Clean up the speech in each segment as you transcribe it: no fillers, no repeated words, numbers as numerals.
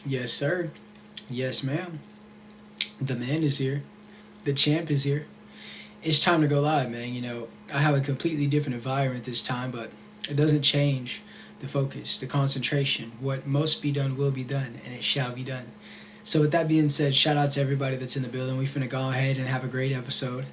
Yes, sir. Yes, ma'am. The man is here. The champ is here. It's time to go live, man. I have a completely different environment this time, but it doesn't change the focus, the concentration. What must be done will be done, and it shall be done. So, with that being said, shout out to everybody that's in the building. We finna go ahead and have a great episode.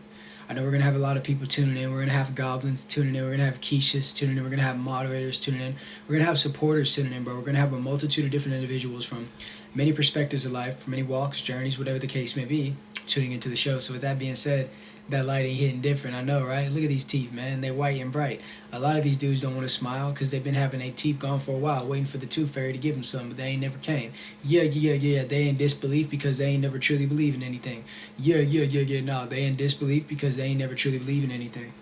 I know we're gonna have a lot of people tuning in. We're gonna have goblins tuning in. We're gonna have Keishas tuning in. We're gonna have moderators tuning in. We're gonna have supporters tuning in, but we're gonna have a multitude of different individuals from many perspectives of life, from many walks, journeys, whatever the case may be, tuning into the show. So with that being said, that light ain't hitting different. I know, right? Look at these teeth, man. They're white and bright. A lot of these dudes don't want to smile because they've been having their teeth gone for a while, waiting for the tooth fairy to give them some, but they ain't never came. Yeah, yeah, yeah. They in disbelief because they ain't never truly believe in anything. Yeah, yeah, yeah, yeah. No, they in disbelief because they ain't never truly believe in anything.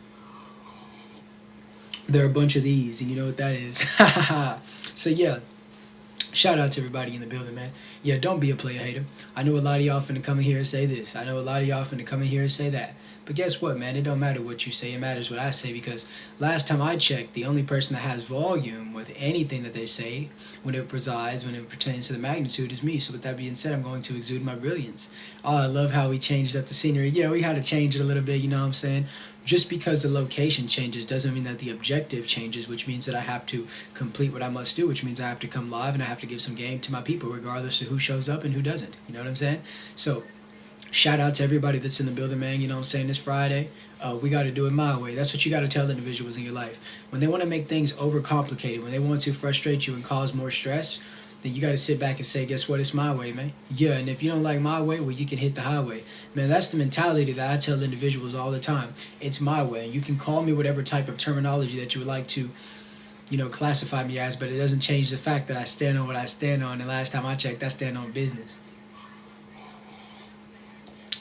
They're a bunch of these, and you know what that is. So yeah, shout out to everybody in the building, man. Yeah, don't be a player hater. I know a lot of y'all finna come in here and say this. I know a lot of y'all finna come in here and say that. But guess what, man? It don't matter what you say. It matters what I say because last time I checked, the only person that has volume with anything that they say when it pertains to the magnitude is me. So with that being said, I'm going to exude my brilliance. Oh, I love how we changed up the scenery. Yeah, we had to change it a little bit, you know what I'm saying? Just because the location changes doesn't mean that the objective changes, which means that I have to complete what I must do, which means I have to come live and I have to give some game to my people, regardless of who shows up and who doesn't. You know what I'm saying? So, shout out to everybody that's in the building, man. You know what I'm saying? This Friday, we got to do it my way. That's what you got to tell individuals in your life. When they want to make things overcomplicated, when they want to frustrate you and cause more stress, then you got to sit back and say, guess what? It's my way, man. Yeah, and if you don't like my way, well, you can hit the highway. Man, that's the mentality that I tell individuals all the time. It's my way. You can call me whatever type of terminology that you would like to, classify me as, but it doesn't change the fact that I stand on what I stand on. And last time I checked, I stand on business.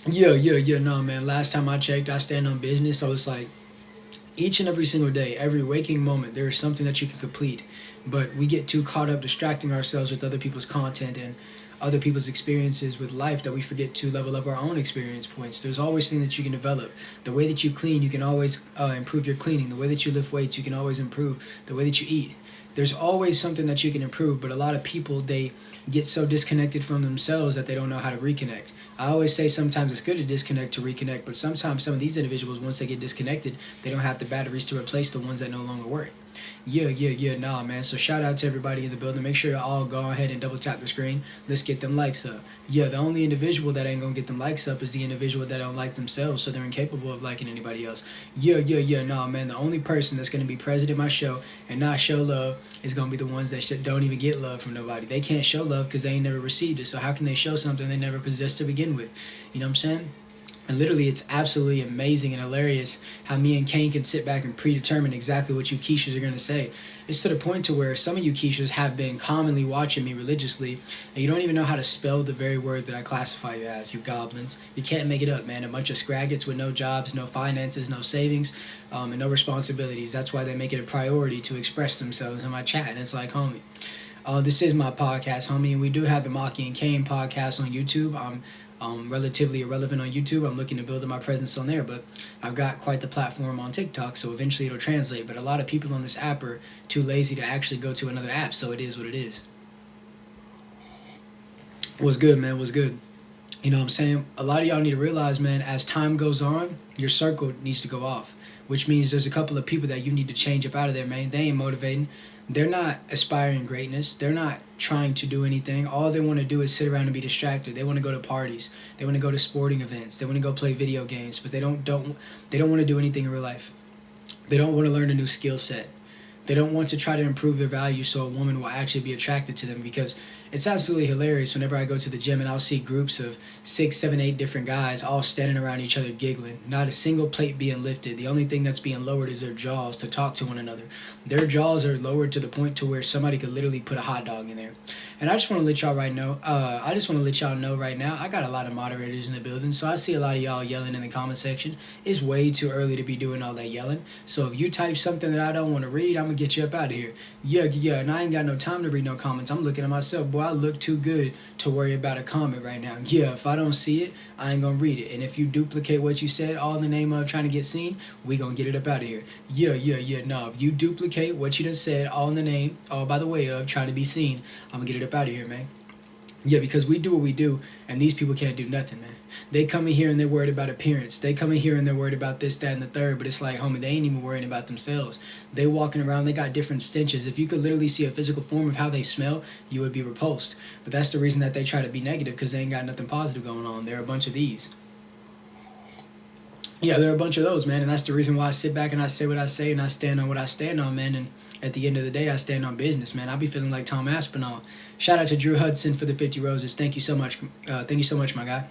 Yeah, yeah, yeah. No, man. Last time I checked, I stand on business. So it's like each and every single day, every waking moment, there is something that you can complete. But we get too caught up distracting ourselves with other people's content and other people's experiences with life that we forget to level up our own experience points. There's always things that you can develop. The way that you clean, you can always improve your cleaning. The way that you lift weights, you can always improve. The way that you eat, there's always something that you can improve. But a lot of people, they get so disconnected from themselves that they don't know how to reconnect. I always say sometimes it's good to disconnect to reconnect, but sometimes some of these individuals, once they get disconnected, they don't have the batteries to replace the ones that no longer work. Yeah, yeah, yeah, nah, man. So shout out to everybody in the building. Make sure you all go ahead and double tap the screen. Let's get them likes up. Yeah, the only individual that ain't gonna get them likes up is the individual that don't like themselves, so they're incapable of liking anybody else. Yeah, yeah, yeah, nah, man. The only person that's gonna be present in my show and not show love is gonna be the ones that don't even get love from nobody. They can't show love because they ain't never received it. So how can they show something they never possessed to begin with? You know what I'm saying? And literally, it's absolutely amazing and hilarious how me and Kane can sit back and predetermine exactly what you Keishas are going to say. It's to the point to where some of you Keishas have been commonly watching me religiously, and you don't even know how to spell the very word that I classify you as, you goblins. You can't make it up, man. A bunch of scraggots with no jobs, no finances, no savings, and no responsibilities. That's why they make it a priority to express themselves in my chat. And it's like, homie, this is my podcast, homie, and we do have the Maxxkii and Kane podcast on YouTube. I'm relatively irrelevant on YouTube. I'm looking to build my presence on there, but I've got quite the platform on TikTok, so eventually it'll translate. But a lot of people on this app are too lazy to actually go to another app, so it is what it is. What's good, man? What's good? You know what I'm saying? A lot of y'all need to realize, man, as time goes on, your circle needs to go off, which means there's a couple of people that you need to change up out of there, man. They ain't motivating. They're not aspiring greatness. They're not trying to do anything. All they want to do is sit around and be distracted. They want to go to parties. They want to go to sporting events. They want to go play video games, but they don't want to do anything in real life. They don't want to learn a new skill set. They don't want to try to improve their value so a woman will actually be attracted to them, because it's absolutely hilarious whenever I go to the gym and I'll see groups of 6, 7, 8 different guys all standing around each other giggling. Not a single plate being lifted. The only thing that's being lowered is their jaws to talk to one another. Their jaws are lowered to the point to where somebody could literally put a hot dog in there. And I just want to let y'all know right now, I got a lot of moderators in the building, so I see a lot of y'all yelling in the comment section. It's way too early to be doing all that yelling. So if you type something that I don't want to read, I'm gonna get you up out of here. Yeah, yeah, and I ain't got no time to read no comments. I'm looking at myself, boy, I look too good to worry about a comment right now. Yeah, if I don't see it, I ain't gonna read it. And if you duplicate what you said, all in the name of trying to get seen, we gonna get it up out of here. Yeah, yeah, yeah, no, if you duplicate what you done said, all in the name, all by the way of trying to be seen, I'm gonna get it up out of here, man. Yeah, because we do what we do, and these people can't do nothing, man. They come in here and they're worried about appearance. They come in here and they're worried about this, that, and the third. But it's like, homie, they ain't even worrying about themselves. They walking around, they got different stenches. If you could literally see a physical form of how they smell, you would be repulsed. But that's the reason that they try to be negative, because they ain't got nothing positive going on. They're a bunch of these. Yeah, there are a bunch of those, man, and that's the reason why I sit back and I say what I say and I stand on what I stand on, man. And at the end of the day, I stand on business, man. I be feeling like Tom Aspinall. Shout out to Drew Hudson for the 50 roses. Thank you so much. Thank you so much, my guy.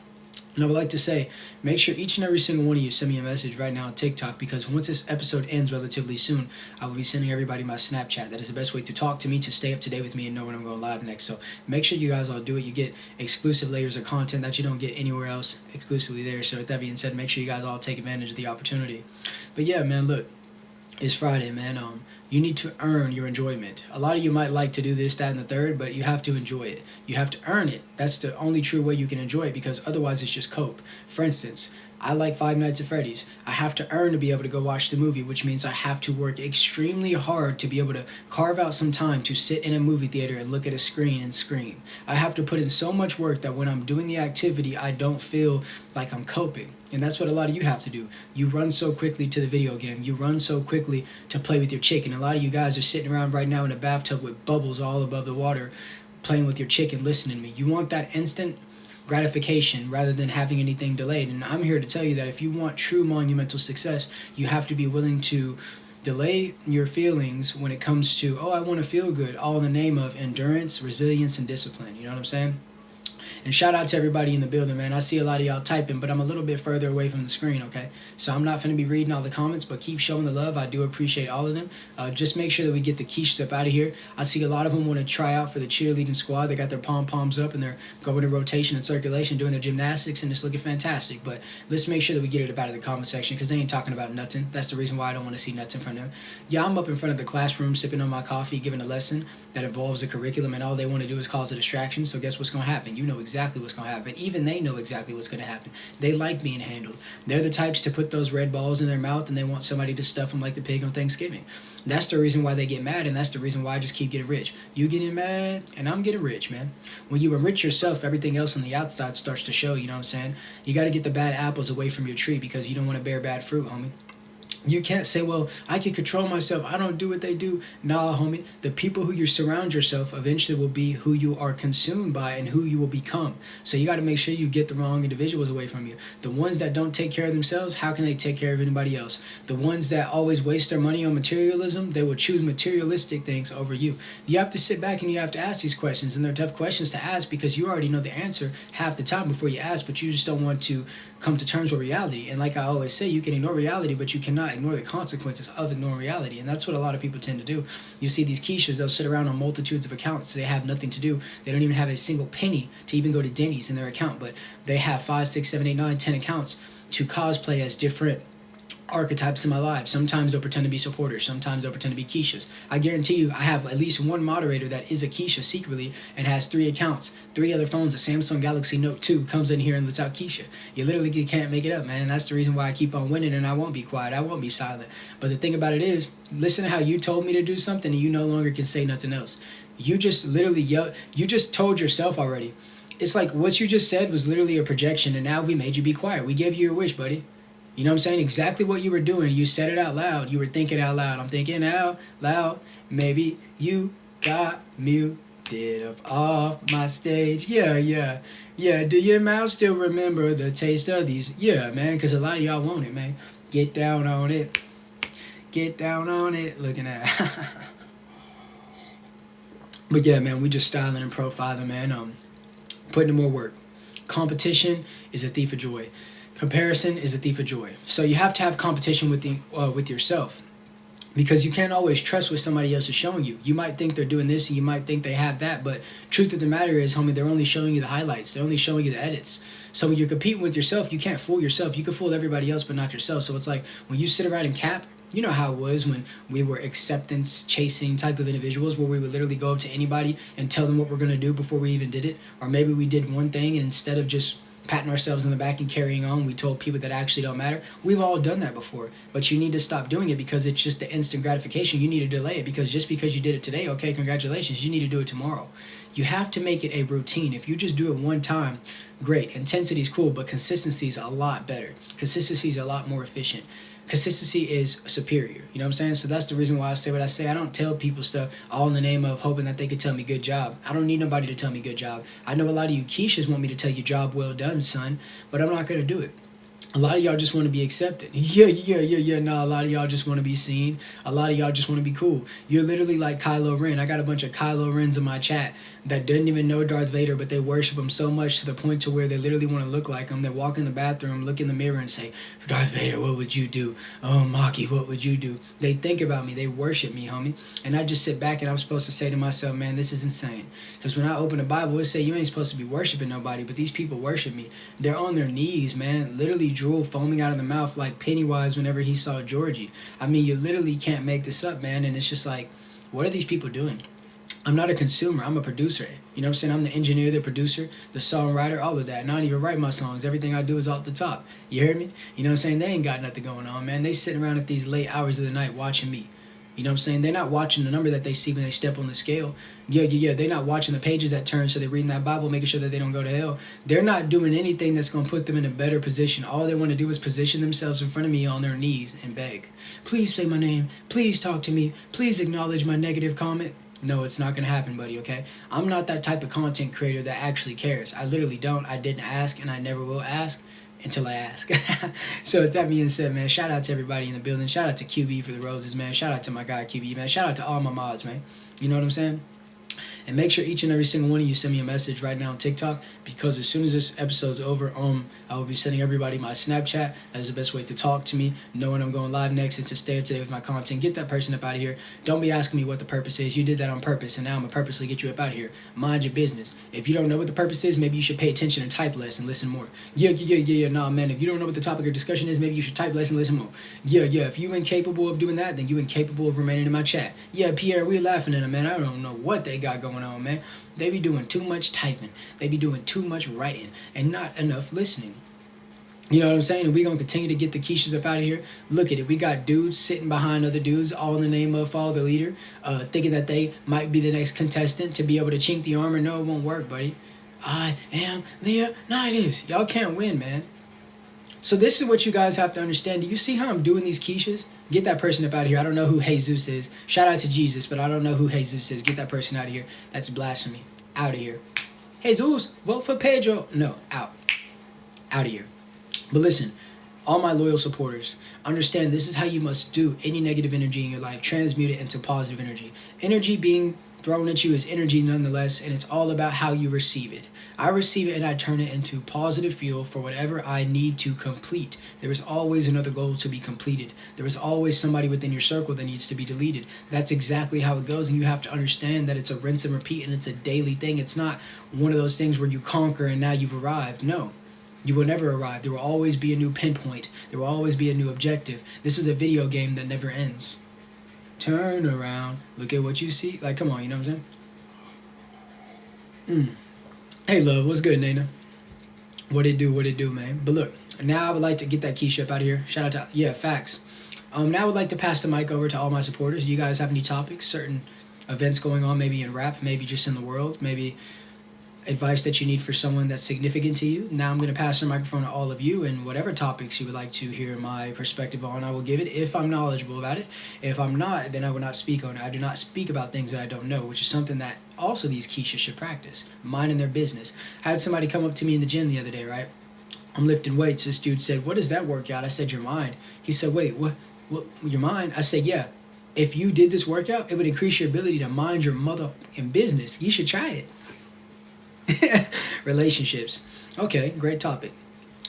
And I would like to say, make sure each and every single one of you send me a message right now on TikTok, because once this episode ends relatively soon, I will be sending everybody my Snapchat. That is the best way to talk to me, to stay up to date with me, and know when I'm going live next. So make sure you guys all do it. You get exclusive layers of content that you don't get anywhere else exclusively there. So with that being said, make sure you guys all take advantage of the opportunity. But yeah, man, look, it's Friday, man. You need to earn your enjoyment. A lot of you might like to do this, that, and the third, but you have to enjoy it. You have to earn it. That's the only true way you can enjoy it, because otherwise it's just cope. For instance, I like Five Nights at Freddy's. I have to earn to be able to go watch the movie, which means I have to work extremely hard to be able to carve out some time to sit in a movie theater and look at a screen and scream. I have to put in so much work that when I'm doing the activity, I don't feel like I'm coping. And that's what a lot of you have to do. You run so quickly to the video game. You run so quickly to play with your chicken. A lot of you guys are sitting around right now in a bathtub with bubbles all above the water, playing with your chicken, listening to me. You want that instant gratification rather than having anything delayed. And I'm here to tell you that if you want true monumental success, you have to be willing to delay your feelings when it comes to, oh, I want to feel good, all in the name of endurance, resilience, and discipline. You know what I'm saying? And shout out to everybody in the building, man. I see a lot of y'all typing, but I'm a little bit further away from the screen, okay? So I'm not going to be reading all the comments, but keep showing the love. I do appreciate all of them. Just make sure that we get the quiches up out of here. I see a lot of them want to try out for the cheerleading squad. They got their pom-poms up, and they're going in rotation and circulation, doing their gymnastics, and it's looking fantastic. But let's make sure that we get it up out of the comment section, because they ain't talking about nothing. That's the reason why I don't want to see nothing from them. Yeah, I'm up in front of the classroom sipping on my coffee, giving a lesson that involves a curriculum, and all they want to do is cause a distraction. So guess what's going to happen? You know exactly what's going to happen. Even they know exactly what's going to happen. They like being handled. They're the types to put those red balls in their mouth, and they want somebody to stuff them like the pig on Thanksgiving. That's the reason why they get mad, and that's the reason why I just keep getting rich. You getting mad, and I'm getting rich, man. When you enrich yourself, everything else on the outside starts to show, you know what I'm saying? You got to get the bad apples away from your tree, because you don't want to bear bad fruit, homie. You can't say, well, I can control myself. I don't do what they do. Nah, homie. The people who you surround yourself eventually will be who you are consumed by and who you will become. So you got to make sure you get the wrong individuals away from you. The ones that don't take care of themselves, how can they take care of anybody else? The ones that always waste their money on materialism, they will choose materialistic things over you. You have to sit back and you have to ask these questions. And they're tough questions to ask, because you already know the answer half the time before you ask, but you just don't want to come to terms with reality. And like I always say, you can ignore reality, but you cannot ignore the consequences of ignoring reality. And that's what a lot of people tend to do. You see these quiches, they'll sit around on multitudes of accounts. They have nothing to do. They don't even have a single penny to even go to Denny's in their account, but they have 5, 6, 7, 8, 9, 10 accounts to cosplay as different archetypes in my life. Sometimes they'll pretend to be supporters. Sometimes they'll pretend to be quiches. I guarantee you, I have at least one moderator that is a quiche secretly and has 3 accounts, 3 other phones. A Samsung Galaxy Note 2 comes in here and lets out quiche. You literally can't make it up, man. And that's the reason why I keep on winning, and I won't be quiet. I won't be silent. But the thing about it is, listen to how you told me to do something and you no longer can say nothing else. You just literally yelled. You just told yourself already. It's like what you just said was literally a projection, and now we made you be quiet. We gave you your wish, buddy. You know what I'm saying? Exactly what you were doing. You said it out loud. You were thinking out loud. I'm thinking out loud. Maybe you got muted off my stage. Yeah. Do your mouth still remember the taste of these? Yeah, man, because a lot of y'all want it, man. Get down on it. Get down on it. Looking at But yeah, man, we just styling and profiling, man. Putting in more work. Competition is a thief of joy. Comparison is a thief of joy. So you have to have competition with yourself, because you can't always trust what somebody else is showing you. You might think they're doing this and you might think they have that, but truth of the matter is, homie, they're only showing you the highlights. They're only showing you the edits. So when you're competing with yourself, you can't fool yourself. You can fool everybody else, but not yourself. So it's like when you sit around and cap, you know how it was when we were acceptance chasing type of individuals, where we would literally go up to anybody and tell them what we're going to do before we even did it. Or maybe we did one thing, and instead of just patting ourselves in the back and carrying on. We told people that actually don't matter. We've all done that before, but you need to stop doing it because it's just the instant gratification. You need to delay it because just because you did it today, okay, congratulations, you need to do it tomorrow. You have to make it a routine. If you just do it one time, great. Intensity is cool, but consistency is a lot better. Consistency is a lot more efficient. Consistency is superior. You know what I'm saying? So that's the reason why I say what I say. I don't tell people stuff all in the name of hoping that they could tell me good job. I don't need nobody to tell me good job. I know a lot of you Keishas want me to tell you job well done, son, but I'm not going to do it. A lot of y'all just want to be accepted. Yeah. No, a lot of y'all just want to be seen. A lot of y'all just want to be cool. You're literally like Kylo Ren. I got a bunch of Kylo Rens in my chat that didn't even know Darth Vader, but they worship him so much to the point to where they literally want to look like him. They walk in the bathroom, look in the mirror and say, Darth Vader, what would you do? Oh, Maxxkii, what would you do? They think about me. They worship me, homie. And I just sit back and I'm supposed to say to myself, man, this is insane. Because when I open the Bible, it say you ain't supposed to be worshiping nobody, but these people worship me. They're on their knees, man, literally drool foaming out of the mouth like Pennywise whenever he saw Georgie. I mean, you literally can't make this up, man. And it's just like, what are these people doing? I'm not a consumer. I'm a producer. You know what I'm saying? I'm the engineer, the producer, the songwriter, all of that. And I don't even write my songs. Everything I do is off the top. You hear me? You know what I'm saying? They ain't got nothing going on, man. They sitting around at these late hours of the night watching me. You know what I'm saying? They're not watching the number that they see when they step on the scale. Yeah. They're not watching the pages that turn, so they're reading that Bible, making sure that they don't go to hell. They're not doing anything that's going to put them in a better position. All they want to do is position themselves in front of me on their knees and beg. Please say my name. Please talk to me. Please acknowledge my negative comment. No, it's not going to happen, buddy, okay? I'm not that type of content creator that actually cares. I literally don't. I didn't ask, and I never will ask until I ask. So with that being said, man, shout out to everybody in the building. Shout out to QB for the roses, man. Shout out to my guy QB, man. Shout out to all my mods, man. You know what I'm saying? And make sure each and every single one of you send me a message right now on TikTok, because as soon as this episode's over, I will be sending everybody my Snapchat. That is the best way to talk to me, know when I'm going live next, and to stay up to date with my content. Get that person up out of here. Don't be asking me what the purpose is. You did that on purpose, and now I'm going to purposely get you up out of here. Mind your business. If you don't know what the purpose is, maybe you should pay attention and type less and listen more. Yeah. Nah, man, if you don't know what the topic of discussion is, maybe you should type less and listen more. Yeah. If you incapable of doing that, then you incapable of remaining in my chat. Yeah, Pierre, we laughing at them, man. I don't know what they got going on, man. They be doing too much typing. They be doing too much writing and not enough listening. You know what I'm saying? And we're going to continue to get the Keishas up out of here. Look at it. We got dudes sitting behind other dudes, all in the name of follow the leader, thinking that they might be the next contestant to be able to chink the armor. No, it won't work, buddy. I am Leonidas. Y'all can't win, man. So this is what you guys have to understand. Do you see how I'm doing these Keishas? Get that person up out of here. I don't know who Jesus is. Shout out to Jesus, but I don't know who Jesus is. Get that person out of here. That's blasphemy. Out of here. Jesus, vote for Pedro. No, out. Out of here. But listen, all my loyal supporters, understand this is how you must do any negative energy in your life. Transmute it into positive energy. Energy being thrown at you is energy nonetheless, and it's all about how you receive it. I receive it and I turn it into positive fuel for whatever I need to complete. There is always another goal to be completed. There is always somebody within your circle that needs to be deleted. That's exactly how it goes, and you have to understand that it's a rinse and repeat, and it's a daily thing. It's not one of those things where you conquer and now you've arrived. No. You will never arrive. There will always be a new pinpoint. There will always be a new objective. This is a video game that never ends. Turn around. Look at what you see. Like, come on, you know what I'm saying? Hey, love. What's good, Nana? What it do, man? But look, now I would like to get that Keisha up out of here. Shout out to... Yeah, facts. Now I would like to pass the mic over to all my supporters. Do you guys have any topics, certain events going on, maybe in rap, maybe just in the world, maybe advice that you need for someone that's significant to you? Now I'm going to pass the microphone to all of you, and whatever topics you would like to hear my perspective on, I will give it if I'm knowledgeable about it. If I'm not, then I will not speak on it. I do not speak about things that I don't know, which is something that also these Keishas should practice. Minding their business. I had somebody come up to me in the gym the other day, right? I'm lifting weights. This dude said, "What is that workout?" I said, "Your mind." He said, "Wait, what, your mind?" I said, "Yeah. If you did this workout, it would increase your ability to mind your motherfucking business. You should try it." Relationships. Okay, great topic.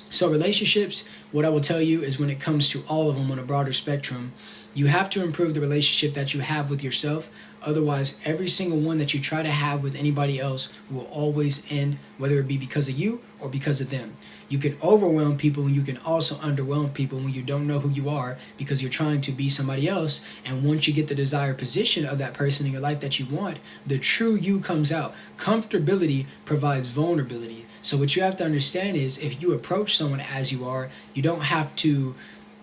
So relationships, what I will tell you is when it comes to all of them on a broader spectrum, you have to improve the relationship that you have with yourself. Otherwise, every single one that you try to have with anybody else will always end, whether it be because of you or because of them. You can overwhelm people, and you can also underwhelm people when you don't know who you are because you're trying to be somebody else. And once you get the desired position of that person in your life that you want, the true you comes out. Comfortability provides vulnerability. So what you have to understand is if you approach someone as you are, you don't have to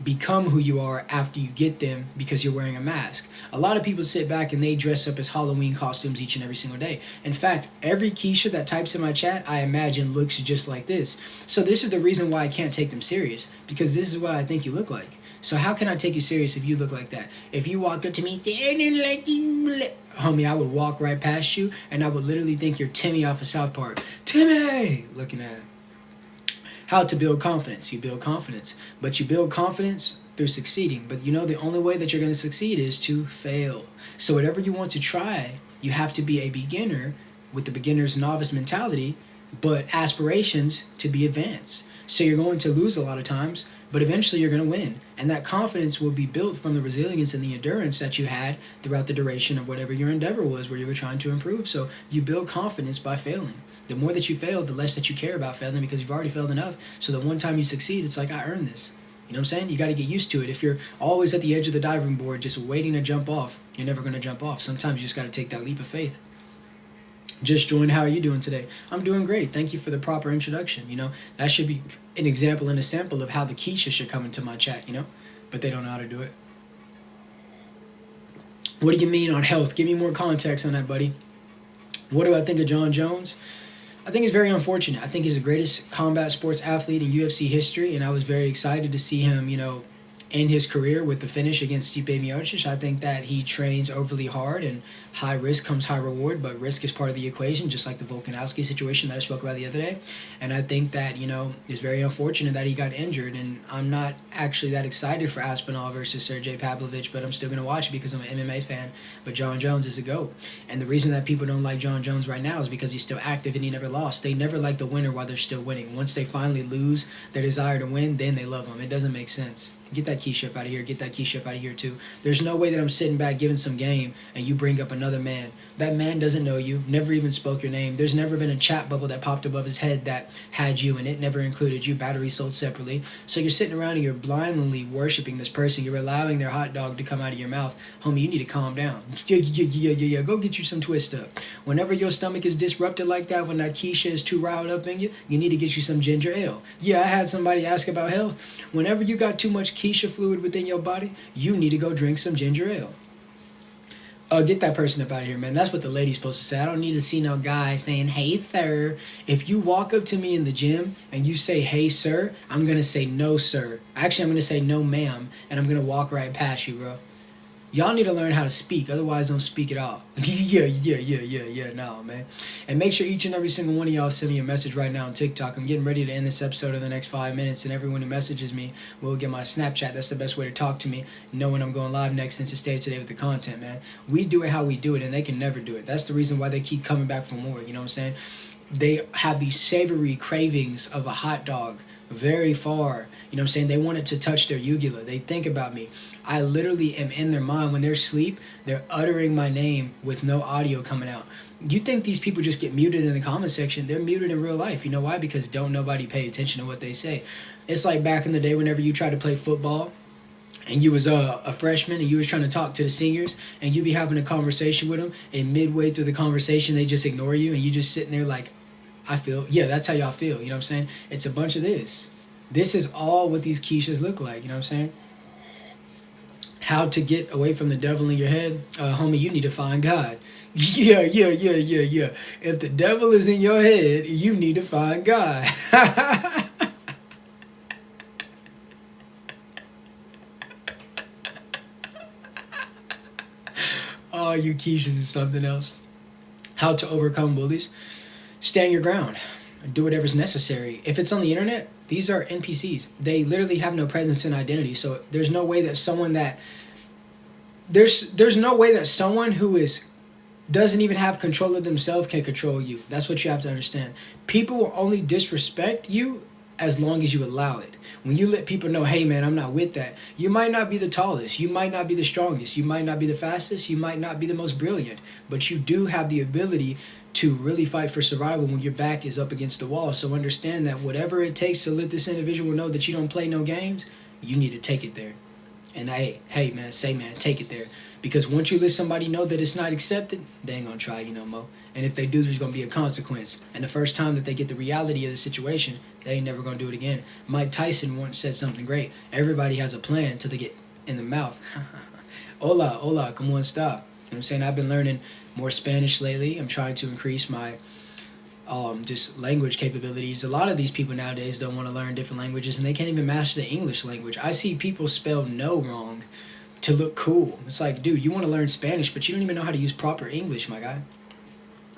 become who you are after you get them because you're wearing a mask. A lot of people sit back and they dress up as Halloween costumes each and every single day. In fact, every Keisha that types in my chat, I imagine looks just like this. So this is the reason why I can't take them serious, because this is what I think you look like. So how can I take you serious if you look like that? If you walked up to me, homie, I would walk right past you and I would literally think you're Timmy off of South Park. Timmy! Looking at how to build confidence. You build confidence. But you build confidence through succeeding. But you know the only way that you're going to succeed is to fail. So whatever you want to try, you have to be a beginner with the beginner's novice mentality, but aspirations to be advanced. So you're going to lose a lot of times, but eventually you're going to win. And that confidence will be built from the resilience and the endurance that you had throughout the duration of whatever your endeavor was where you were trying to improve. So you build confidence by failing. The more that you fail, the less that you care about failing because you've already failed enough. So the one time you succeed, it's like, I earned this. You know what I'm saying? You got to get used to it. If you're always at the edge of the diving board just waiting to jump off, you're never going to jump off. Sometimes you just got to take that leap of faith. Just joined. How are you doing today? I'm doing great. Thank you for the proper introduction. You know, that should be an example and a sample of how the Keisha should come into my chat, you know? But they don't know how to do it. What do you mean on health? Give me more context on that, buddy. What do I think of Jon Jones? I think it's very unfortunate. I think he's the greatest combat sports athlete in UFC history, and I was very excited to see him, you know, end his career with the finish against Stipe Miocic. I think that he trains overly hard, and high risk comes high reward, but risk is part of the equation, just like the Volkanovski situation that I spoke about the other day. And I think that, you know, it's very unfortunate that he got injured, and I'm not actually that excited for Aspinall versus Sergey Pavlovich, but I'm still going to watch it because I'm an MMA fan. But Jon Jones is a GOAT. And the reason that people don't like Jon Jones right now is because he's still active and he never lost. They never like the winner while they're still winning. Once they finally lose their desire to win, then they love him. It doesn't make sense. Get that Keisha up out of here. Get that Keisha up out of here too. There's no way that I'm sitting back giving some game and you bring up another man. That man doesn't know you, never even spoke your name. There's never been a chat bubble that popped above his head that had you in it, never included you, batteries sold separately. So you're sitting around and you're blindly worshiping this person. You're allowing their hot dog to come out of your mouth. Homie, you need to calm down. Yeah. Go get you some twist up. Whenever your stomach is disrupted like that, when that Keisha is too riled up in you, you need to get you some ginger ale. Yeah, I had somebody ask about health. Whenever you got too much Keisha fluid within your body, you need to go drink some ginger ale. Get that person up out of here, man. That's what the lady's supposed to say. I don't need to see no guy saying, hey, sir. If you walk up to me in the gym and you say, hey, sir, I'm going to say, no, sir. Actually, I'm going to say, no, ma'am. And I'm going to walk right past you, bro. Y'all need to learn how to speak. Otherwise, don't speak at all. Yeah. No, man. And make sure each and every single one of y'all send me a message right now on TikTok. I'm getting ready to end this episode in the next 5 minutes. And everyone who messages me will get my Snapchat. That's the best way to talk to me. Know when I'm going live next and to stay today with the content, man. We do it how we do it, and they can never do it. That's the reason why they keep coming back for more. You know what I'm saying? They have these savory cravings of a hot dog very far. You know what I'm saying? They want it to touch their uvula. They think about me. I literally am in their mind. When they're asleep, they're uttering my name with no audio coming out. You think these people just get muted in the comment section? They're muted in real life. You know why? Because don't nobody pay attention to what they say. It's like back in the day whenever you tried to play football and you was a freshman and you was trying to talk to the seniors and you be having a conversation with them, and midway through the conversation they just ignore you and you just sitting there like, I feel, yeah, that's how y'all feel. You know what I'm saying? It's a bunch of this. This is all what these Keishas look like. You know what I'm saying? How to get away from the devil in your head? Homie, you need to find God. Yeah. If the devil is in your head, you need to find God. Oh, you Keishas is something else. How to overcome bullies? Stand your ground. Do whatever's necessary. If it's on the internet, these are NPCs. They literally have no presence and identity. So there's no way that someone that there's no way that someone who doesn't even have control of themselves can control you. That's what you have to understand. People will only disrespect you as long as you allow it. When you let people know, hey man, I'm not with that. You might not be the tallest. You might not be the strongest. You might not be the fastest. You might not be the most brilliant. But you do have the ability to really fight for survival when your back is up against the wall. So understand that whatever it takes to let this individual know that you don't play no games, you need to take it there. And hey man, take it there. Because once you let somebody know that it's not accepted, they ain't gonna try you no more. And if they do, there's gonna be a consequence. And the first time that they get the reality of the situation, they ain't never gonna do it again. Mike Tyson once said something great. Everybody has a plan till they get in the mouth. Hola, hola, come on, stop. You know what I'm saying? I've been learning more Spanish lately. I'm trying to increase my just language capabilities. A lot of these people nowadays don't want to learn different languages, and they can't even master the English language. I see people spell no wrong to look cool. It's like, dude, you want to learn Spanish, but you don't even know how to use proper English, my guy.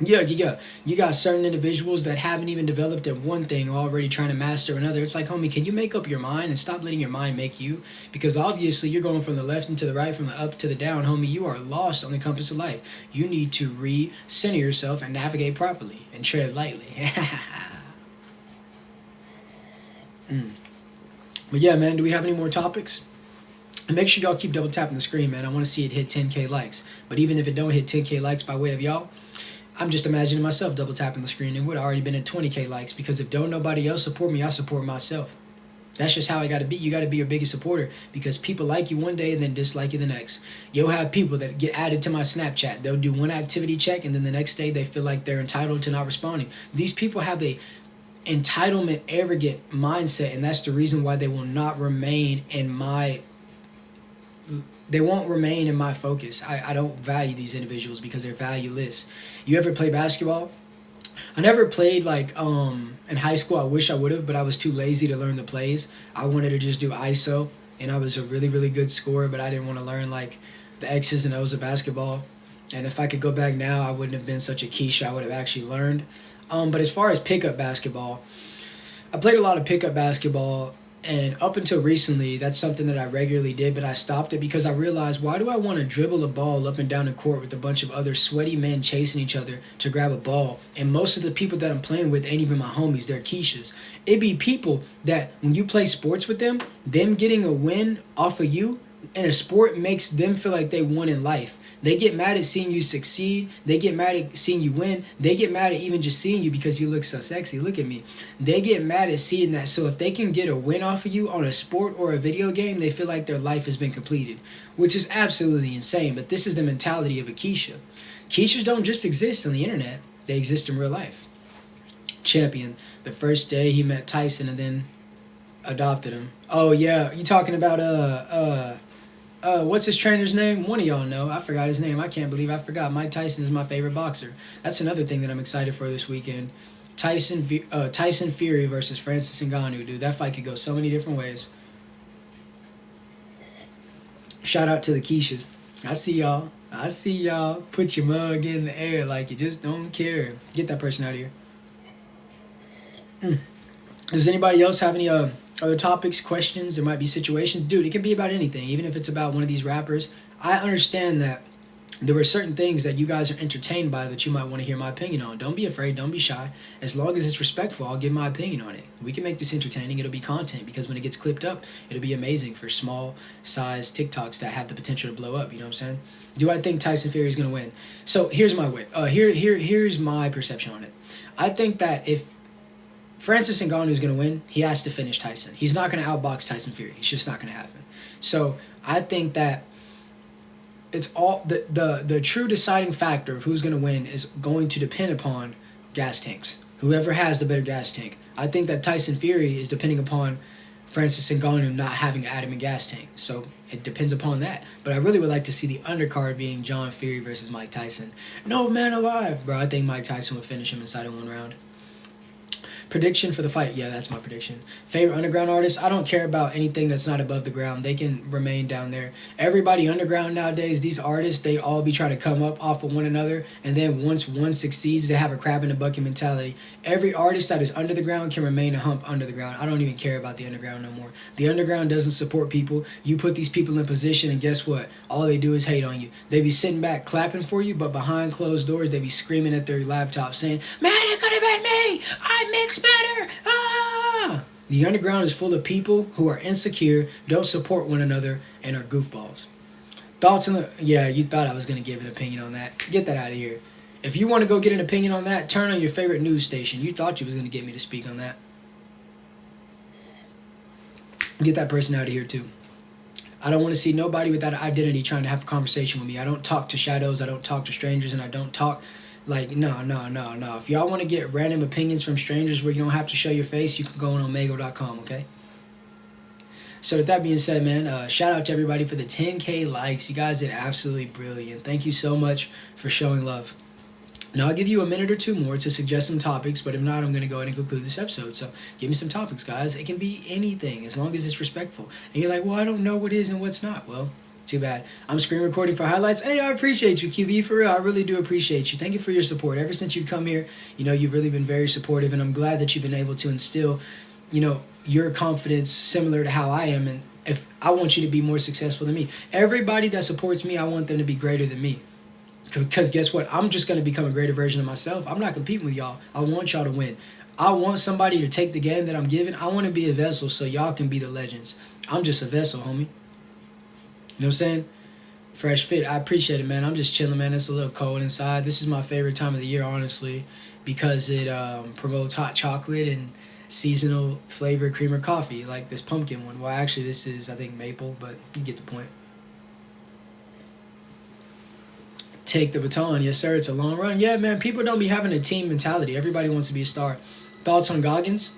Yeah. You got certain individuals that haven't even developed at one thing already trying to master another. It's like, homie, can you make up your mind and stop letting your mind make you? Because obviously you're going from the left and to the right, from the up to the down, homie. You are lost on the compass of life. You need to re-center yourself and navigate properly and tread lightly. But yeah, man, do we have any more topics? And make sure y'all keep double tapping the screen, man. I want to see it hit 10K likes. But even if it don't hit 10K likes by way of y'all, I'm just imagining myself double tapping the screen. It would have already been at 20K likes, because if don't nobody else support me, I support myself. That's just how I got to be. You got to be your biggest supporter, because people like you one day and then dislike you the next. You'll have people that get added to my Snapchat. They'll do one activity check, and then the next day they feel like they're entitled to not responding. These people have a entitlement, arrogant mindset, and that's the reason why they will not remain in my... They won't remain in my focus. I don't value these individuals because they're valueless. You ever play basketball? I never played in high school. I wish I would have, but I was too lazy to learn the plays. I wanted to just do ISO, and I was a really, really good scorer, but I didn't want to learn the X's and O's of basketball. And if I could go back now, I wouldn't have been such a quiche. I would have actually learned. But as far as pickup basketball, I played a lot of pickup basketball. And up until recently, that's something that I regularly did, but I stopped it because I realized, why do I want to dribble a ball up and down the court with a bunch of other sweaty men chasing each other to grab a ball? And most of the people that I'm playing with ain't even my homies, they're quiches. It be people that when you play sports with them getting a win off of you in a sport makes them feel like they won in life. They get mad at seeing you succeed. They get mad at seeing you win. They get mad at even just seeing you because you look so sexy. Look at me. They get mad at seeing that. So if they can get a win off of you on a sport or a video game, they feel like their life has been completed, which is absolutely insane. But this is the mentality of a Keisha. Keishas don't just exist on the internet. They exist in real life. Champion. The first day he met Tyson and then adopted him. Oh, yeah. You talking about, what's his trainer's name? One of y'all know. I forgot his name. I can't believe I forgot. Mike Tyson is my favorite boxer. That's another thing that I'm excited for this weekend. Tyson Fury versus Francis Ngannou, dude. That fight could go so many different ways. Shout out to the Keishas. I see y'all. I see y'all. Put your mug in the air like you just don't care. Get that person out of here. Does anybody else have any other topics, questions? There might be situations. Dude, it can be about anything, even if it's about one of these rappers. I understand that there were certain things that you guys are entertained by that you might want to hear my opinion on. Don't be afraid. Don't be shy. As long as it's respectful, I'll give my opinion on it. We can make this entertaining. It'll be content, because when it gets clipped up, it'll be amazing for small size TikToks that have the potential to blow up. You know what I'm saying? Do I think Tyson Fury is going to win? So here's my way. Here's my perception on it. I think that if Francis Ngannou is going to win, he has to finish Tyson. He's not going to outbox Tyson Fury. It's just not going to happen. So I think that it's all the true deciding factor of who's going to win is going to depend upon gas tanks. Whoever has the better gas tank. I think that Tyson Fury is depending upon Francis Ngannou not having an adamant gas tank. So it depends upon that. But I really would like to see the undercard being John Fury versus Mike Tyson. No man alive, bro. I think Mike Tyson would finish him inside of one round. Prediction for the fight. Yeah, that's my prediction. Favorite underground artist? I don't care about anything that's not above the ground. They can remain down there. Everybody underground nowadays, these artists, they all be trying to come up off of one another. And then once one succeeds, they have a crab in the bucket mentality. Every artist that is under the ground can remain a hump under the ground. I don't even care about the underground no more. The underground doesn't support people. You put these people in position, and guess what? All they do is hate on you. They be sitting back clapping for you, but behind closed doors, they be screaming at their laptop saying, man, it could have been me. I mix better. Ah! The underground is full of people who are insecure, don't support one another, and are goofballs. Thoughts on the... Yeah, you thought I was going to give an opinion on that. Get that out of here. If you want to go get an opinion on that, turn on your favorite news station. You thought you was going to get me to speak on that. Get that person out of here, too. I don't want to see nobody without an identity trying to have a conversation with me. I don't talk to shadows. I don't talk to strangers, and I don't talk like no, no, no, no. If y'all want to get random opinions from strangers where you don't have to show your face, you can go on Omegle.com, okay? So with that being said, man, shout out to everybody for the 10K likes. You guys did absolutely brilliant. Thank you so much for showing love. Now I'll give you a minute or two more to suggest some topics, but if not, I'm going to go ahead and conclude this episode. So give me some topics, guys. It can be anything as long as it's respectful. And you're like, well, I don't know what is and what's not. Well, too bad. I'm screen recording for highlights. Hey, I appreciate you, QB, for real. I really do appreciate you. Thank you for your support. Ever since you've come here, you've really been very supportive, and I'm glad that you've been able to instill, your confidence similar to how I am. And if I want you to be more successful than me, everybody that supports me, I want them to be greater than me. Because guess what? I'm just going to become a greater version of myself. I'm not competing with y'all. I want y'all to win. I want somebody to take the game that I'm giving. I want to be a vessel so y'all can be the legends. I'm just a vessel, homie. You know what I'm saying? Fresh fit. I appreciate it, man. I'm just chilling, man. It's a little cold inside. This is my favorite time of the year, honestly, because it promotes hot chocolate and seasonal flavored creamer coffee, like this pumpkin one. Well, actually, this is, I think, maple, but you get the point. Take the baton. Yes, sir. It's a long run. Yeah, man. People don't be having a team mentality. Everybody wants to be a star. Thoughts on Goggins?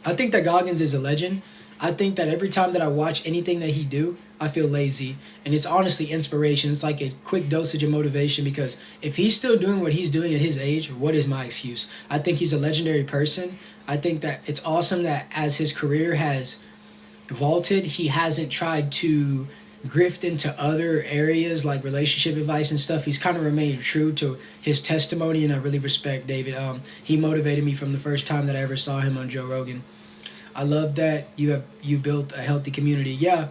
I think that Goggins is a legend. I think that every time that I watch anything that he do, I feel lazy. And it's honestly inspiration. It's like a quick dosage of motivation, because if he's still doing what he's doing at his age, what is my excuse? I think he's a legendary person. I think that it's awesome that as his career has vaulted, he hasn't tried to grift into other areas like relationship advice and stuff. He's kind of remained true to his testimony, and I really respect David. He motivated me from the first time that I ever saw him on Joe Rogan. I love that you built a healthy community. Yeah,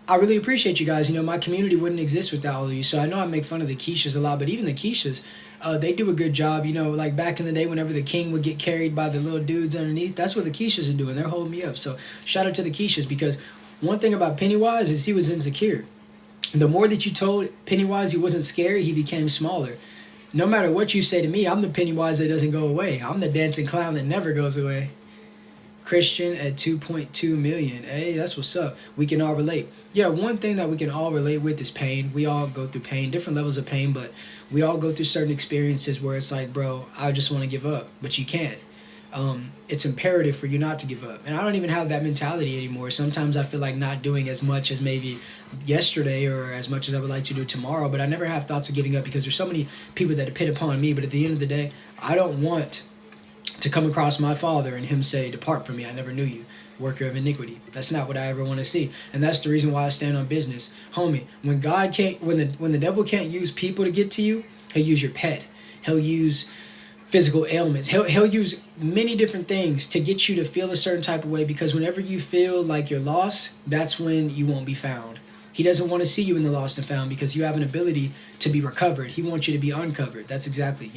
I really appreciate you guys. My community wouldn't exist without all of you. So I know I make fun of the Keishas a lot, but even the Keishas, they do a good job. Like back in the day, whenever the king would get carried by the little dudes underneath, that's what the Keishas are doing. They're holding me up. So shout out to the Keishas, because one thing about Pennywise is he was insecure. The more that you told Pennywise he wasn't scary, he became smaller. No matter what you say to me, I'm the Pennywise that doesn't go away. I'm the dancing clown that never goes away. Christian at 2.2 million. Hey, that's what's up. We can all relate. Yeah, one thing that we can all relate with is pain. We all go through pain, different levels of pain, but we all go through certain experiences where it's like, bro, I just want to give up, but you can't. It's imperative for you not to give up. And I don't even have that mentality anymore. Sometimes I feel like not doing as much as maybe yesterday or as much as I would like to do tomorrow, but I never have thoughts of giving up because there's so many people that depend upon me. But at the end of the day, I don't want to come across my father and him say, "Depart from me, I never knew you, worker of iniquity." That's not what I ever want to see. And that's the reason why I stand on business. Homie, when the devil can't use people to get to you, he'll use your pet. He'll use physical ailments. He'll use many different things to get you to feel a certain type of way, because whenever you feel like you're lost, that's when you won't be found. He doesn't want to see you in the lost and found because you have an ability to be recovered. He wants you to be uncovered. That's exactly,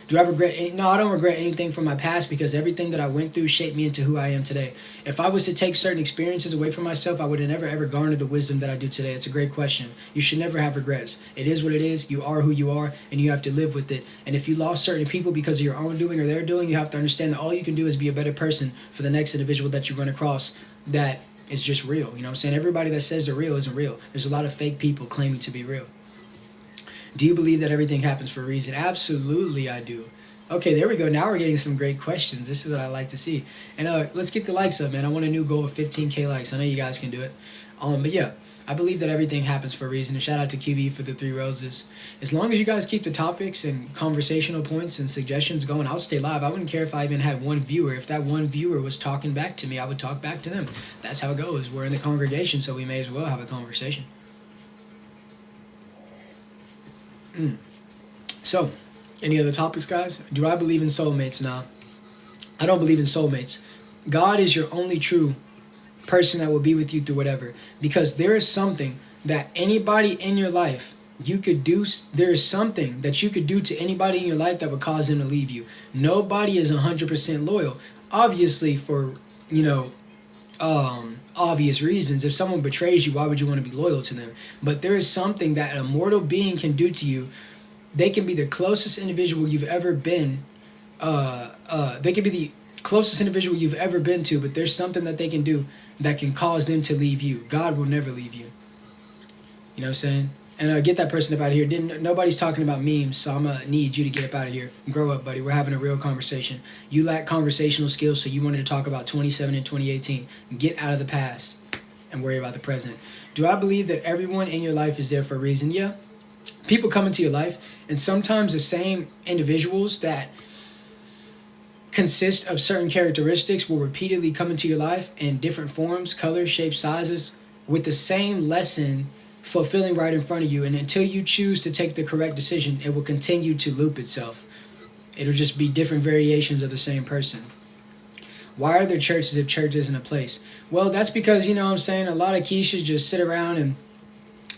Do I regret any? No, I don't regret anything from my past, because everything that I went through shaped me into who I am today. If I was to take certain experiences away from myself, I would have never ever garnered the wisdom that I do today. It's a great question. You should never have regrets. It is what it is. You are who you are, and you have to live with it. And if you lost certain people because of your own doing or their doing, you have to understand that all you can do is be a better person for the next individual that you run across that is just real. You know what I'm saying? Everybody that says they're real isn't real. There's a lot of fake people claiming to be real. Do you believe that everything happens for a reason? Absolutely, I do. Okay, there we go. Now we're getting some great questions. This is what I like to see. And let's get the likes up, man. I want a new goal of 15K likes. I know you guys can do it. But yeah, I believe that everything happens for a reason. And shout out to QB for the 3 roses. As long as you guys keep the topics and conversational points and suggestions going, I'll stay live. I wouldn't care if I even had one viewer. If that one viewer was talking back to me, I would talk back to them. That's how it goes. We're in the congregation, so we may as well have a conversation. So, any other topics, guys? Do I believe in soulmates? Nah, I don't believe in soulmates. God is your only true person that will be with you through whatever. Because there is something that anybody in your life you could do. There is something that you could do to anybody in your life that would cause them to leave you. Nobody is 100% loyal. Obviously, for, obvious reasons. If someone betrays you, why would you want to be loyal to them? But there is something that a mortal being can do to you. They can be the closest individual you've ever been. They can be closest individual you've ever been to, but there's something that they can do that can cause them to leave you. God will never leave you. You know what I'm saying? And get that person up out of here. Nobody's talking about memes, so I'm gonna need you to get up out of here. Grow up, buddy. We're having a real conversation. You lack conversational skills, so you wanted to talk about 27 and 2018. Get out of the past and worry about the present. Do I believe that everyone in your life is there for a reason? Yeah. People come into your life, and sometimes the same individuals that consist of certain characteristics will repeatedly come into your life in different forms, colors, shapes, sizes, with the same lesson fulfilling right in front of you. And until you choose to take the correct decision, it will continue to loop itself. It'll just be different variations of the same person. Why are there churches if church isn't a place? Well, that's because, you know what I'm saying, a lot of Keishas just sit around and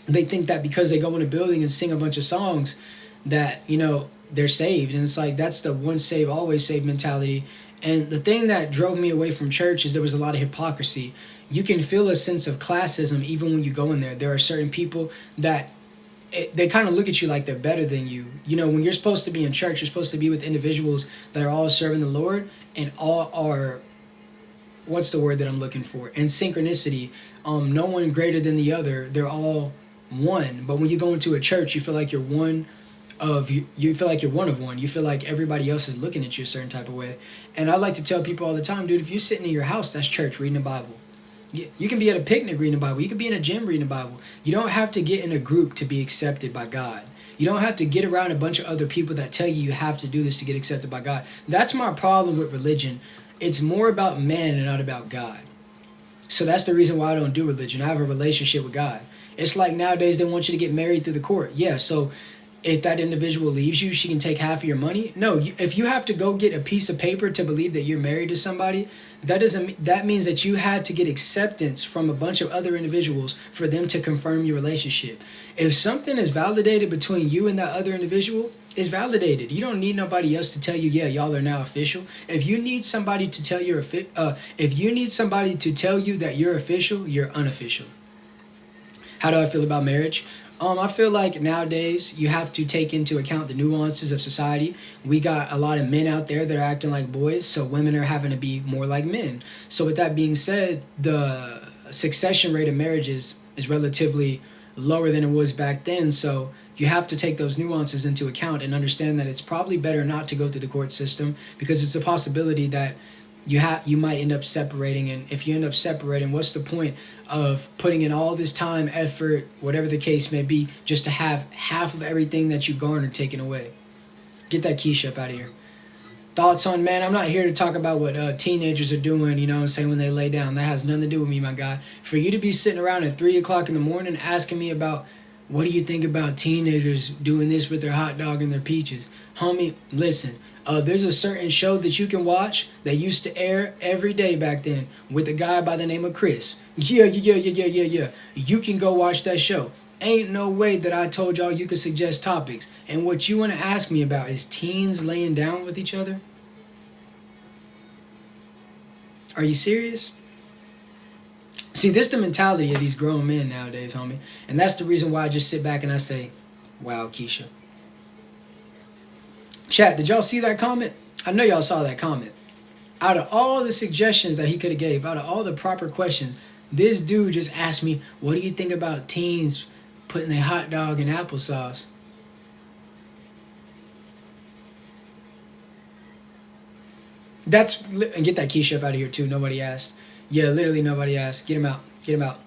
they think that because they go in a building and sing a bunch of songs that, you know, they're saved. And it's like, that's the once saved, always saved mentality. And the thing that drove me away from church is there was a lot of hypocrisy. You can feel a sense of classism even when you go in there. There are certain people that they kind of look at you like they're better than you. You know, when you're supposed to be in church, you're supposed to be with individuals that are all serving the Lord and all are, what's the word that I'm looking for? In synchronicity. No one greater than the other. They're all one. But when you go into a church, you feel like you're one of you feel like you're one of one. You feel like everybody else is looking at you a certain type of way. And I like to tell people all the time, dude, if you're sitting in your house, that's church, reading the Bible. You can be at a picnic reading the Bible. You can be in a gym reading the Bible. You don't have to get in a group to be accepted by God. You don't have to get around a bunch of other people that tell you have to do this to get accepted by God. That's my problem with religion. It's more about man and not about God. So that's the reason why I don't do religion. I have a relationship with God. It's like nowadays they want you to get married through the court. Yeah, so if that individual leaves you, she can take half of your money? No, if you have to go get a piece of paper to believe that you're married to somebody, that means that you had to get acceptance from a bunch of other individuals for them to confirm your relationship. If something is validated between you and that other individual, it's validated. You don't need nobody else to tell you, yeah, y'all are now official. If you need somebody to tell you that you're official, you're unofficial. How do I feel about marriage? I feel like nowadays you have to take into account the nuances of society. We got a lot of men out there that are acting like boys, so women are having to be more like men. So with that being said, the succession rate of marriages is relatively lower than it was back then. So you have to take those nuances into account and understand that it's probably better not to go through the court system, because it's a possibility that you might end up separating. And if you end up separating, what's the point of putting in all this time, effort, whatever the case may be, just to have half of everything that you garnered taken away? Get that Keisha up out of here. Thoughts on, man, I'm not here to talk about what teenagers are doing, you know what I'm saying, when they lay down. That has nothing to do with me, my guy. For you to be sitting around at 3 o'clock in the morning asking me about, what do you think about teenagers doing this with their hot dog and their peaches? Homie, listen. There's a certain show that you can watch that used to air every day back then with a guy by the name of Chris. Yeah. You can go watch that show. Ain't no way that I told y'all you could suggest topics. And what you want to ask me about is teens laying down with each other? Are you serious? See, this is the mentality of these grown men nowadays, homie. And that's the reason why I just sit back and I say, wow, Keisha. Chat, did y'all see that comment? I know y'all saw that comment. Out of all the suggestions that he could have gave, out of all the proper questions, this dude just asked me, what do you think about teens putting their hot dog in applesauce? And get that Keisha up out of here too. Nobody asked. Yeah, literally nobody asked. Get him out. Get him out.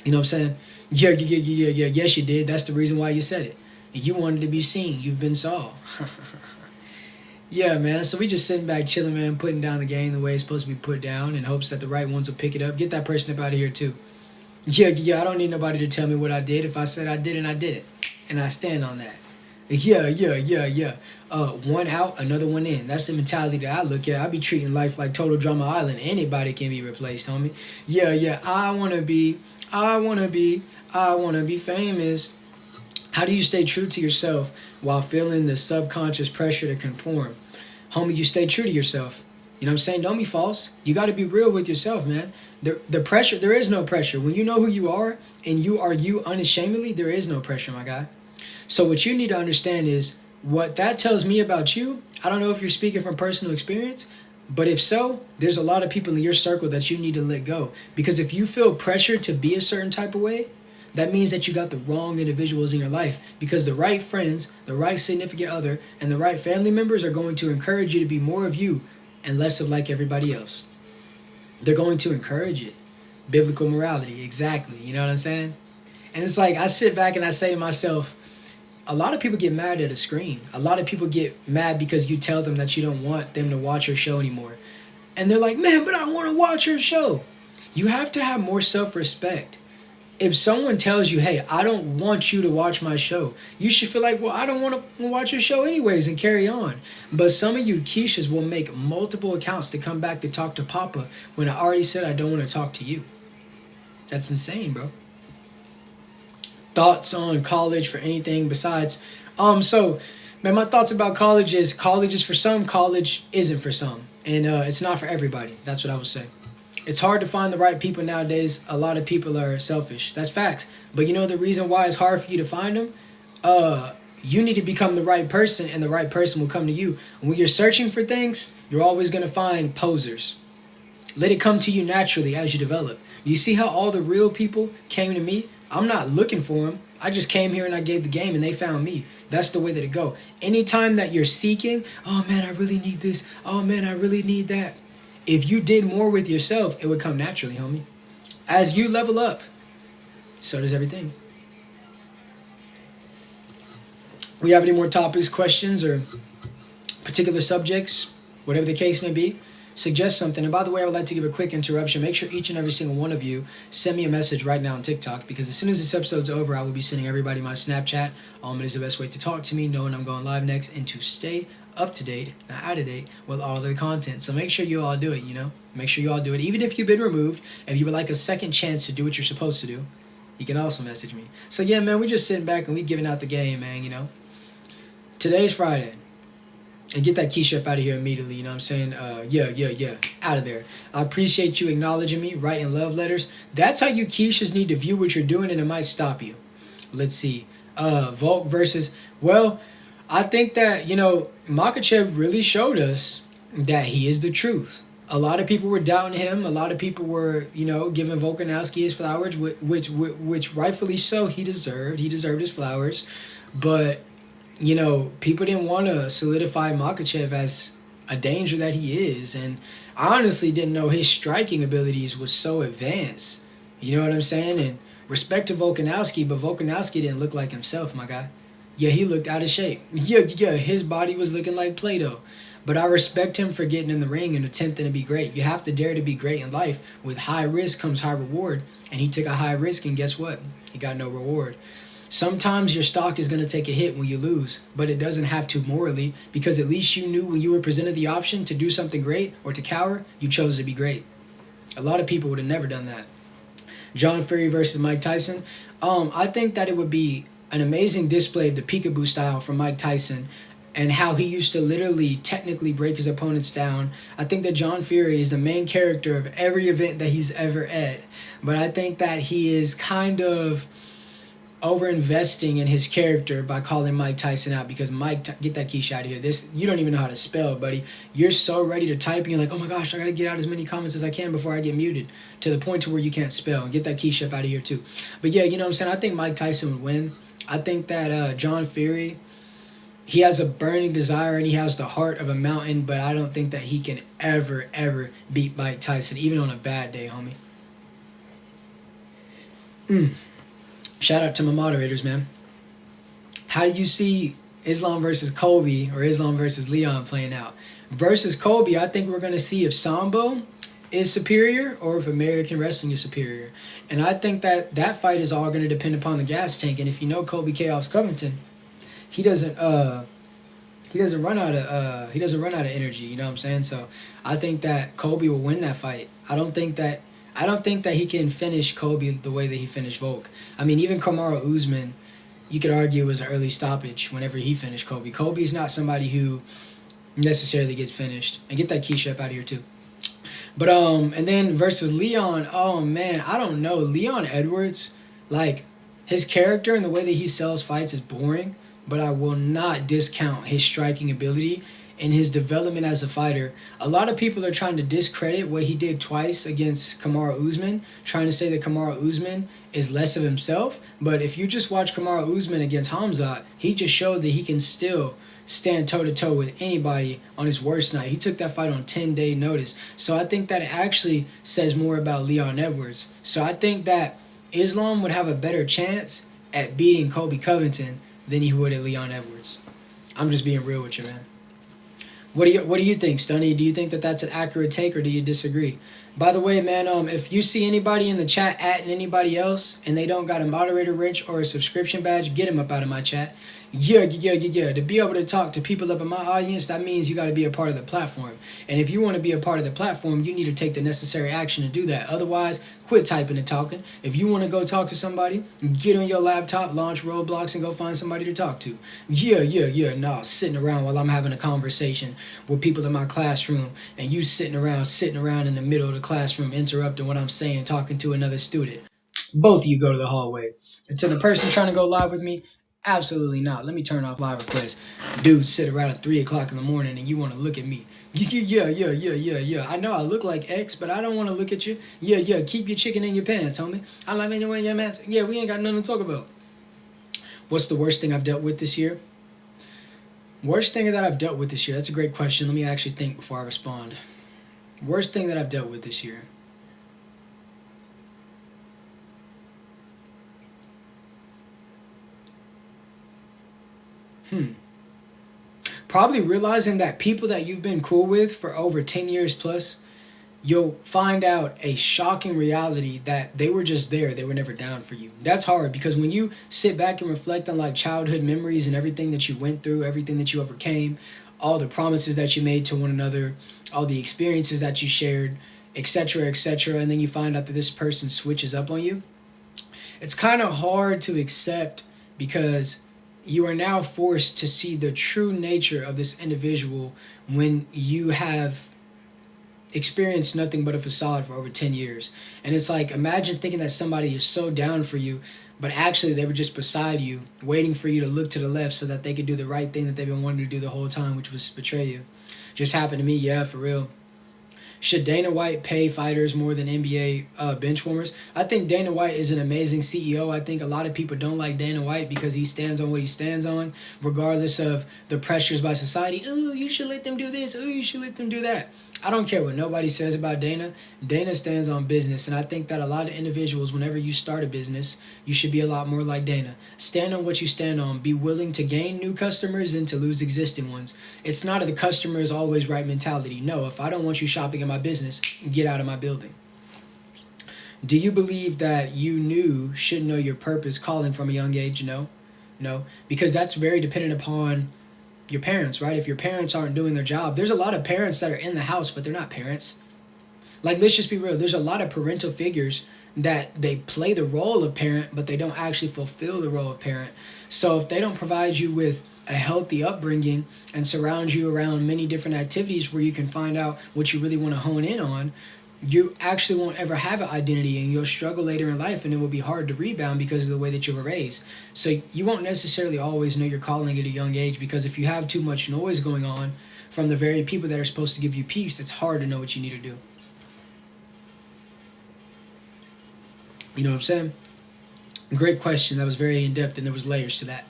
You know what I'm saying? Yeah. Yes, you did. That's the reason why you said it. You wanted to be seen. You've been saw. Yeah, man. So we just sitting back chilling, man, putting down the game the way it's supposed to be put down in hopes that the right ones will pick it up. Get that person up out of here too. Yeah. I don't need nobody to tell me what I did. If I said I did it, I did it. And I stand on that. Yeah. One out, another one in. That's the mentality that I look at. I be treating life like Total Drama Island. Anybody can be replaced, homie. Yeah. I wanna be famous. How do you stay true to yourself while feeling the subconscious pressure to conform? Homie, you stay true to yourself. You know what I'm saying? Don't be false. You got to be real with yourself, man. The pressure, there is no pressure. When you know who you are and you are you unashamedly, there is no pressure, my guy. So what you need to understand is what that tells me about you. I don't know if you're speaking from personal experience, But if so, there's a lot of people in your circle that you need to let go. Because if you feel pressure to be a certain type of way, that means that you got the wrong individuals in your life. Because the right friends, the right significant other, and the right family members are going to encourage you to be more of you and less of like everybody else. They're going to encourage it. Biblical morality, exactly. You know what I'm saying? And it's like, I sit back and I say to myself, a lot of people get mad at a screen. A lot of people get mad because you tell them that you don't want them to watch your show anymore. And they're like, man, but I want to watch your show. You have to have more self-respect. If someone tells you, hey, I don't want you to watch my show, you should feel like, well, I don't want to watch your show anyways and carry on. But some of you Keishas will make multiple accounts to come back to talk to Papa when I already said I don't want to talk to you. That's insane, bro. Thoughts on college for anything besides so man, my thoughts about college is for some, college isn't for some, and it's not for everybody. That's what I would say. It's hard to find the right people nowadays. A lot of people are selfish. That's facts. But you know the reason why it's hard for you to find them? You need to become the right person, and the right person will come to you. And when you're searching for things, you're always going to find posers. Let it come to you naturally as you develop. You see how all the real people came to me? I'm not looking for them. I just came here and I gave the game and they found me. That's the way that it go. Anytime that you're seeking, oh man, I really need this. Oh man, I really need that. If you did more with yourself, it would come naturally, homie. As you level up, so does everything. We have any more topics, questions, or particular subjects, whatever the case may be? Suggest something. And by the way, I would like to give a quick interruption. Make sure each and every single one of you send me a message right now on TikTok, because as soon as this episode's over, I will be sending everybody my Snapchat. It is the best way to talk to me, knowing I'm going live next, and to stay up to date, not out of date, with all of the content. So make sure you all do it, Make sure you all do it. Even if you've been removed, if you would like a second chance to do what you're supposed to do, you can also message me. So yeah, man, we just sitting back and we giving out the game, man, Today's Friday. And get that Keisha up out of here immediately, you know what I'm saying? Yeah, out of there. I appreciate you acknowledging me, writing love letters. That's how you Keishas need to view what you're doing, and it might stop you. Let's see. Volk versus... Well, I think that, Makhachev really showed us that he is the truth. A lot of people were doubting him. A lot of people were, giving Volkanovski his flowers, which rightfully so he deserved. He deserved his flowers. But... people didn't want to solidify Makhachev as a danger that he is. And I honestly didn't know his striking abilities was so advanced. You know what I'm saying? And respect to Volkanovski, but Volkanovski didn't look like himself, my guy. Yeah, he looked out of shape. Yeah, his body was looking like Play-Doh. But I respect him for getting in the ring and attempting to be great. You have to dare to be great in life. With high risk comes high reward. And he took a high risk, and guess what? He got no reward. Sometimes your stock is going to take a hit when you lose, but it doesn't have to morally, because at least you knew when you were presented the option to do something great or to cower, you chose to be great. A lot of people would have never done that. John Fury versus Mike Tyson. I think that it would be an amazing display of the peekaboo style from Mike Tyson and how he used to literally technically break his opponents down. I think that John Fury is the main character of every event that he's ever at, but I think that he is kind of over-investing in his character by calling Mike Tyson out, because get that Keisha out of here. You don't even know how to spell, buddy. You're so ready to type and you're like, oh my gosh, I gotta get out as many comments as I can before I get muted, to the point to where you can't spell. Get that Keisha up out of here too. But yeah, you know what I'm saying? I think Mike Tyson would win. I think that John Fury, he has a burning desire and he has the heart of a mountain, but I don't think that he can ever beat Mike Tyson, even on a bad day, homie. Shout out to my moderators, man. How do you see Islam versus Kobe or Islam versus Leon playing out? Versus Kobe, I think we're going to see if Sambo is superior or if American wrestling is superior. And I think that fight is all going to depend upon the gas tank. And if you know Kobe Chaos Covington, he doesn't run out of energy, you know what I'm saying? So I think that Kobe will win that fight. I don't think that he can finish Kobe the way that he finished Volk. I mean, even Kamaru Usman, you could argue, was an early stoppage whenever he finished Kobe. Kobe's not somebody who necessarily gets finished. And get that Keisha up out of here too. But and then versus Leon, oh man, I don't know. Leon Edwards, like, his character and the way that he sells fights is boring, but I will not discount his striking ability. in his development as a fighter. A lot of people are trying to discredit what he did twice against Kamaru Usman, trying to say that Kamaru Usman is less of himself. But if you just watch Kamaru Usman against Hamzat, he just showed that he can still stand toe-to-toe with anybody on his worst night. He took that fight on 10-day notice. So I think that it actually says more about Leon Edwards. So I think that Islam would have a better chance at beating Colby Covington than he would at Leon Edwards. I'm just being real with you, man. What do you think, Stunny? Do you think that that's an accurate take, or do you disagree? By the way, man, if you see anybody in the chat atting anybody else and they don't got a moderator wrench or a subscription badge, get them up out of my chat. Yeah. To be able to talk to people up in my audience, that means you got to be a part of the platform. And if you want to be a part of the platform, you need to take the necessary action to do that. Otherwise, quit typing and talking. If you want to go talk to somebody, get on your laptop, launch Roblox, and go find somebody to talk to. Nah, sitting around while I'm having a conversation with people in my classroom, and you sitting around in the middle of the classroom, interrupting what I'm saying, talking to another student. Both of you go to the hallway. And to the person trying to go live with me, absolutely not. Let me turn off live requests. Dude, sit around at 3 o'clock in the morning and you want to look at me. Yeah. I know I look like X, but I don't want to look at you. Yeah. Keep your chicken in your pants, homie. I like when you wear your pants. Yeah, we ain't got nothing to talk about. What's the worst thing I've dealt with this year? Worst thing that I've dealt with this year? That's a great question. Let me actually think before I respond. Worst thing that I've dealt with this year. Probably realizing that people that you've been cool with for over 10 years plus, you'll find out a shocking reality that they were just there. They were never down for you. That's hard, because when you sit back and reflect on like childhood memories and everything that you went through, everything that you overcame, all the promises that you made to one another, all the experiences that you shared, etc., and then you find out that this person switches up on you, it's kind of hard to accept, because you are now forced to see the true nature of this individual when you have experienced nothing but a facade for over 10 years. And it's like, imagine thinking that somebody is so down for you, but actually they were just beside you, waiting for you to look to the left so that they could do the right thing that they've been wanting to do the whole time, which was betray you. Just happened to me, yeah, for real. Should Dana White pay fighters more than NBA bench warmers? I think Dana White is an amazing CEO. I think a lot of people don't like Dana White because he stands on what he stands on, regardless of the pressures by society. Ooh, you should let them do this. Ooh, you should let them do that. I don't care what nobody says about Dana. Dana stands on business, and I think that a lot of individuals, whenever you start a business, you should be a lot more like Dana. Stand on what you stand on. Be willing to gain new customers and to lose existing ones. It's not a the customer is always right mentality. No, if I don't want you shopping in my business, get out of my building. Do you believe that you should know your purpose calling from a young age? No, because that's very dependent upon your parents, right? If your parents aren't doing their job, there's a lot of parents that are in the house, but they're not parents. Like, let's just be real. There's a lot of parental figures that they play the role of parent, but they don't actually fulfill the role of parent. So if they don't provide you with a healthy upbringing and surround you around many different activities where you can find out what you really want to hone in on, you actually won't ever have an identity, and you'll struggle later in life, and it will be hard to rebound because of the way that you were raised. So you won't necessarily always know your calling at a young age, because if you have too much noise going on from the very people that are supposed to give you peace, it's hard to know what you need to do. You know what I'm saying? Great question. That was very in-depth, and there was layers to that.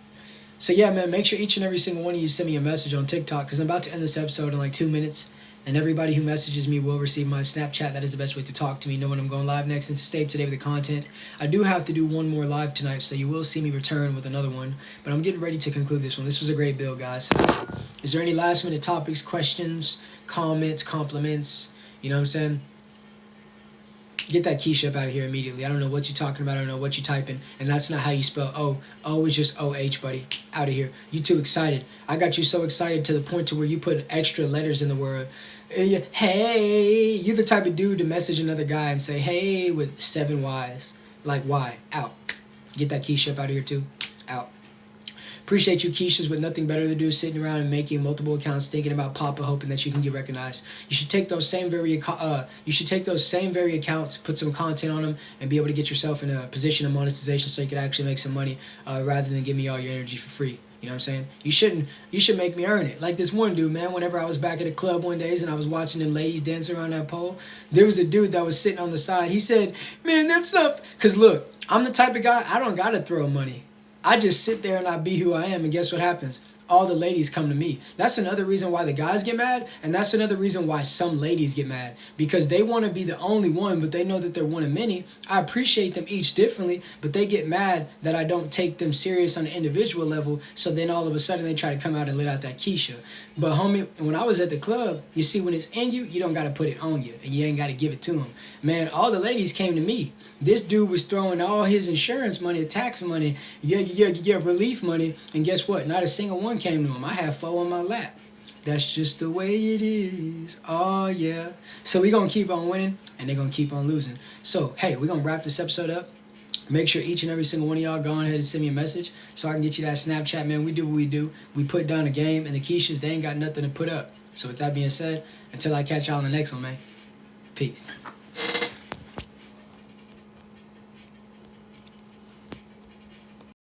So yeah, man, make sure each and every single one of you send me a message on TikTok, because I'm about to end this episode in like 2 minutes. And everybody who messages me will receive my Snapchat. That is the best way to talk to me, know when I'm going live next, and to stay up to date with the content. I do have to do one more live tonight, so you will see me return with another one. But I'm getting ready to conclude this one. This was a great build, guys. Is there any last minute topics, questions, comments, compliments? You know what I'm saying? Get that Keisha up out of here immediately. I don't know what you're talking about. I don't know what you're typing. And that's not how you spell O. O is just O-H, buddy. Out of here. You too excited. I got you so excited to the point to where you put extra letters in the word. Hey, you're the type of dude to message another guy and say, hey, with 7 Y's. Like, why? Out. Get that Keisha up out of here too. Out. Appreciate you, Keishas, with nothing better to do, sitting around and making multiple accounts, thinking about Papa, hoping that you can get recognized. You should take those same very accounts, put some content on them, and be able to get yourself in a position of monetization so you can actually make some money, rather than give me all your energy for free. You know what I'm saying? You should make me earn it. Like this one dude, man, whenever I was back at a club one days and I was watching them ladies dance around that pole, there was a dude that was sitting on the side. He said, man, that's not... Because look, I'm the type of guy, I don't got to throw money. I just sit there and I be who I am, and guess what happens? All the ladies come to me. That's another reason why the guys get mad, and that's another reason why some ladies get mad, because they want to be the only one, but they know that they're one of many. I appreciate them each differently, but they get mad that I don't take them serious on an individual level, so then all of a sudden they try to come out and let out that Keisha. But homie, when I was at the club, you see, when it's in you, you don't got to put it on you, and you ain't got to give it to them. Man, all the ladies came to me. This dude was throwing all his insurance money, tax money, relief money, and guess what? Not a single one came to him. I have 4 on my lap. That's just the way it is. Oh, yeah. So we're going to keep on winning, and they're going to keep on losing. So, hey, we're going to wrap this episode up. Make sure each and every single one of y'all go on ahead and send me a message so I can get you that Snapchat, man. We do what we do. We put down a game, and the Keishas, they ain't got nothing to put up. So with that being said, until I catch y'all on the next one, man, peace.